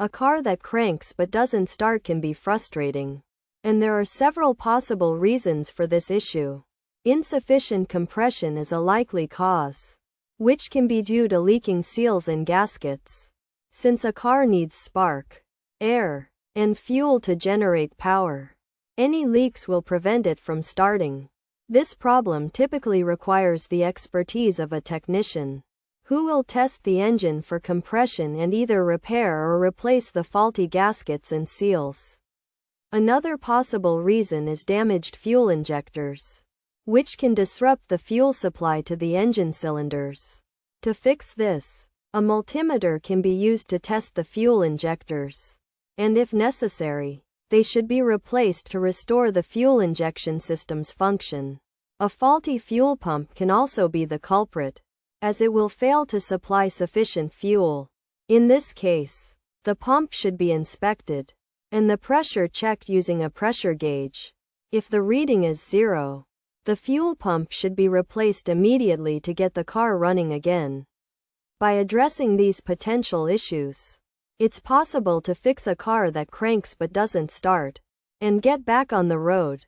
A car that cranks but doesn't start can be frustrating. And there are several possible reasons for this issue. Insufficient compression is a likely cause, which can be due to leaking seals and gaskets. Since a car needs spark, air, and fuel to generate power, any leaks will prevent it from starting. This problem typically requires the expertise of a technician, who will test the engine for compression and either repair or replace the faulty gaskets and seals. Another possible reason is damaged fuel injectors, which can disrupt the fuel supply to the engine cylinders. To fix this, a multimeter can be used to test the fuel injectors, and if necessary, they should be replaced to restore the fuel injection system's function. A faulty fuel pump can also be the culprit, as it will fail to supply sufficient fuel. In this case, the pump should be inspected, and the pressure checked using a pressure gauge. If the reading is 0, the fuel pump should be replaced immediately to get the car running again. By addressing these potential issues, it's possible to fix a car that cranks but doesn't start, and get back on the road.